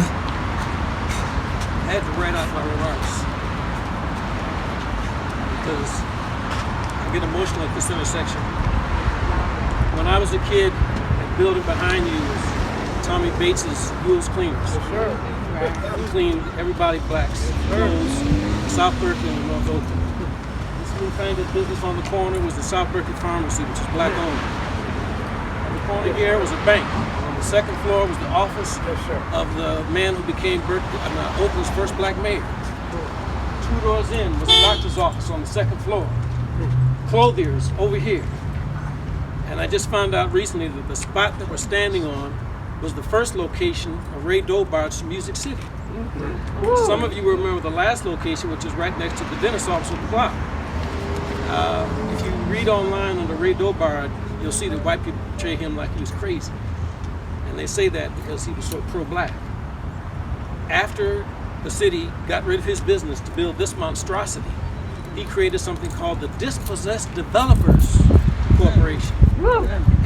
I had to write out my remarks because I get emotional at this intersection. When I was a kid, the building behind you was Tommy Bates's Mules Cleaners. Sure. He cleaned everybody blacks, Mules, South Berkeley and North Oakland. This little kind of business on the corner was the South Berkeley Pharmacy, which is black owned. On the corner here was a bank. On the second floor was the office of the man who became Oakland's first black mayor. 2 doors in was the doctor's office on the second floor. Clothiers over here. And I just found out recently that the spot that we're standing on was the first location of Ray Dobart's Music City. Some of you will remember the last location, which is right next to the dentist office with the block. If you read online under Ray Dobart, you'll see that white people portray him like he was crazy. And they say that because he was so pro-black. After the city got rid of his business to build this monstrosity, he created something called the Dispossessed Developers Corporation.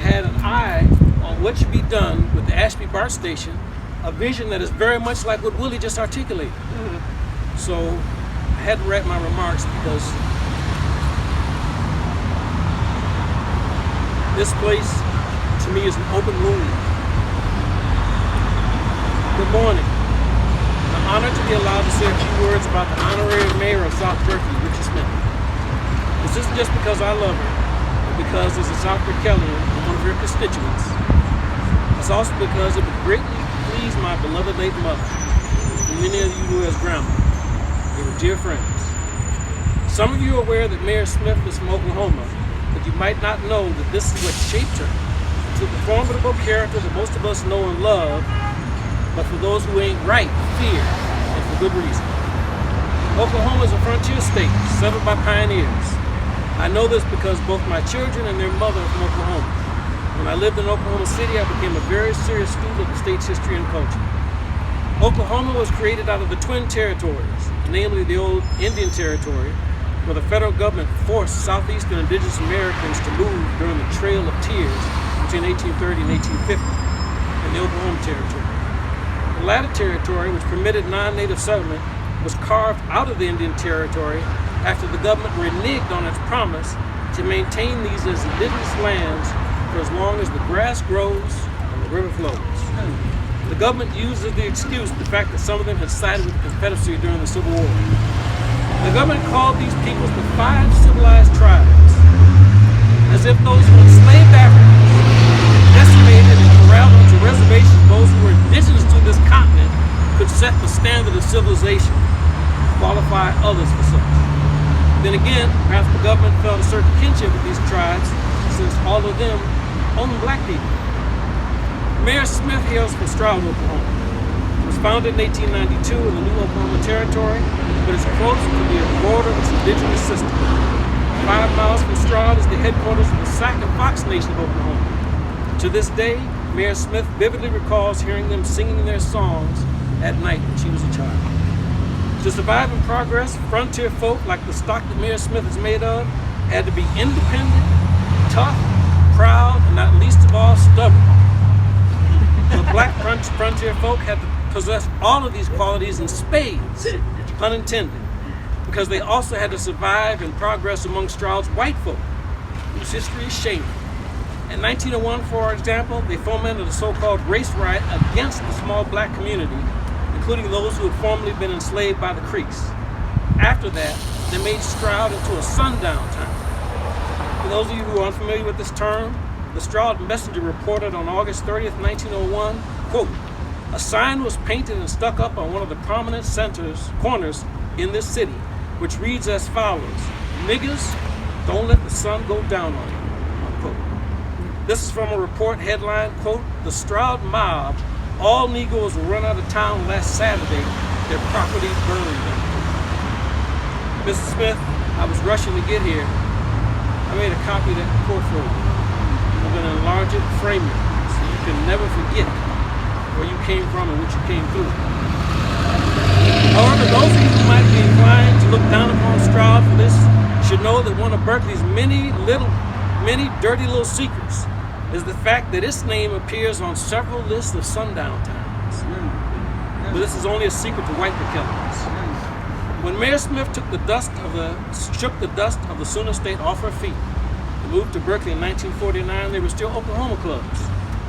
Had an eye on what should be done with the Ashby BART station, a vision that is very much like what Willie just articulated. So I had to write my remarks because this place to me is an open wound. Good morning. I'm honored to be allowed to say a few words about the Honorary Mayor of South Berkeley, Richie Smith. This isn't just because I love her, but because as a South Berkeleyan and one of her constituents. It's also because it would greatly please my beloved late mother, and many of you knew as grandma. They were dear friends. Some of you are aware that Mayor Smith is from Oklahoma, but you might not know that this is what shaped her to the formidable character that most of us know and love, but for those who ain't right, fear, and for good reason. Oklahoma is a frontier state, settled by pioneers. I know this because both my children and their mother are from Oklahoma. When I lived in Oklahoma City, I became a very serious student of the state's history and culture. Oklahoma was created out of the Twin Territories, namely the old Indian Territory, where the federal government forced Southeastern Indigenous Americans to move during the Trail of Tears between 1830 and 1850 in the Oklahoma Territory. The latter territory, which permitted non-native settlement, was carved out of the Indian Territory after the government reneged on its promise to maintain these as indigenous lands for as long as the grass grows and the river flows. The government used as the excuse the fact that some of them had sided with the Confederacy during the Civil War. The government called these peoples the 5 civilized tribes, as if those who enslaved Africans, decimated and corralled onto reservations those who were indigenous to this continent, could set the standard of civilization, qualify others for such. Then again, perhaps the government felt a certain kinship with these tribes, since all of them own black people. Mayor Smith hails from Stroud, Oklahoma. It was founded in 1892 in the new Oklahoma Territory, but it's close to the border of its indigenous system. 5 miles from Stroud is the headquarters of the Sac and Fox Nation of Oklahoma. To this day, Mayor Smith vividly recalls hearing them singing their songs at night when she was a child. To survive and progress, frontier folk like the stock that Mayor Smith is made of had to be independent, tough, proud, and not least of all, stubborn. The black frontier folk had to possess all of these qualities in spades, pun intended, because they also had to survive and progress among Stroud's white folk, whose history is shameful. In 1901, for example, they fomented a so-called race riot against the small black community, including those who had formerly been enslaved by the Creeks. After that, they made Stroud into a sundown town. For those of you who are unfamiliar with this term, the Stroud Messenger reported on August 30th, 1901, quote, "A sign was painted and stuck up on one of the prominent corners in this city, which reads as follows: Niggas, don't let the sun go down on you," unquote. This is from a report headline, quote, "The Stroud mob, all Negroes were run out of town last Saturday, their property burned them." Mrs. Smith, I was rushing to get here. I made a copy of that report for you. I'm going to enlarge it, frame it, so you can never forget where you came from and what you came through. However, those of you who might be inclined to look down upon Stroud for this should know that one of Berkeley's many dirty little secrets is the fact that its name appears on several lists of sundown towns. but this is only a secret to white Berkelians. When Mayor Smith shook the dust of the Sooner State off her feet and moved to Berkeley in 1949, there were still Oklahoma clubs,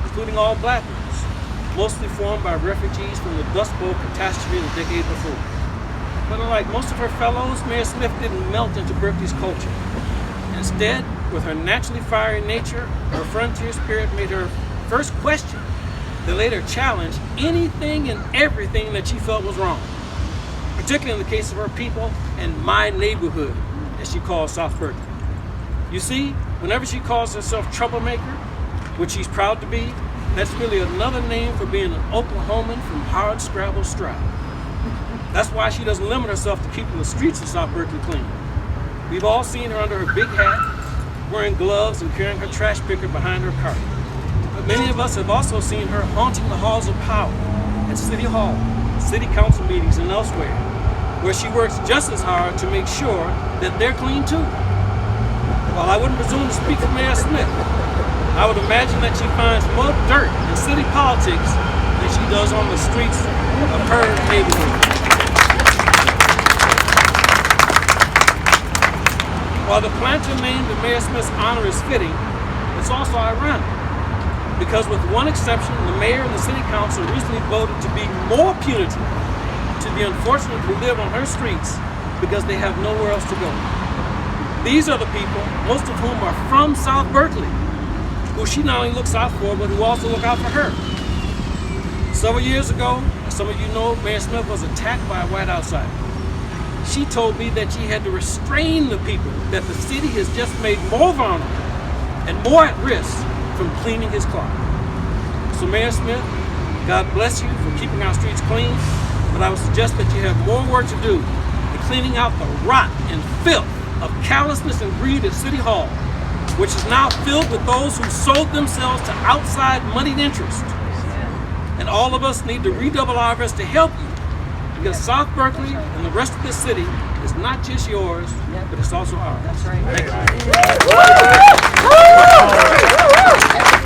including all black ones, mostly formed by refugees from the Dust Bowl catastrophe the decade before. But unlike most of her fellows, Mayor Smith didn't melt into Berkeley's culture. Instead, with her naturally fiery nature, her frontier spirit made her first question that later challenged anything and everything that she felt was wrong, particularly in the case of her people and my neighborhood, as she calls South Berkeley. You see, whenever she calls herself troublemaker, which she's proud to be, that's really another name for being an Oklahoman from hard scrabble Stroud. That's why she doesn't limit herself to keeping the streets of South Berkeley clean. We've all seen her under her big hat, wearing gloves and carrying her trash picker behind her cart. But many of us have also seen her haunting the halls of power at City Hall, city council meetings, and elsewhere, where she works just as hard to make sure that they're clean too. While I wouldn't presume to speak for Mayor Smith, I would imagine that she finds more dirt in city politics than she does on the streets of her neighborhood. While the planter named in Mayor Smith's honor is fitting, it's also ironic, because with one exception, the mayor and the city council recently voted to be more punitive to the unfortunate who live on her streets because they have nowhere else to go. These are the people, most of whom are from South Berkeley, who she not only looks out for, but who also look out for her. Several years ago, as some of you know, Mayor Smith was attacked by a white outsider. She told me that she had to restrain the people that the city has just made more vulnerable and more at risk from cleaning his clock. So Mayor Smith, God bless you for keeping our streets clean, but I would suggest that you have more work to do in cleaning out the rot and filth of callousness and greed at City Hall, which is now filled with those who sold themselves to outside moneyed interests. And all of us need to redouble our efforts to help you, because South Berkeley and the rest of this city is not just yours, but it's also ours. That's right. Thank you.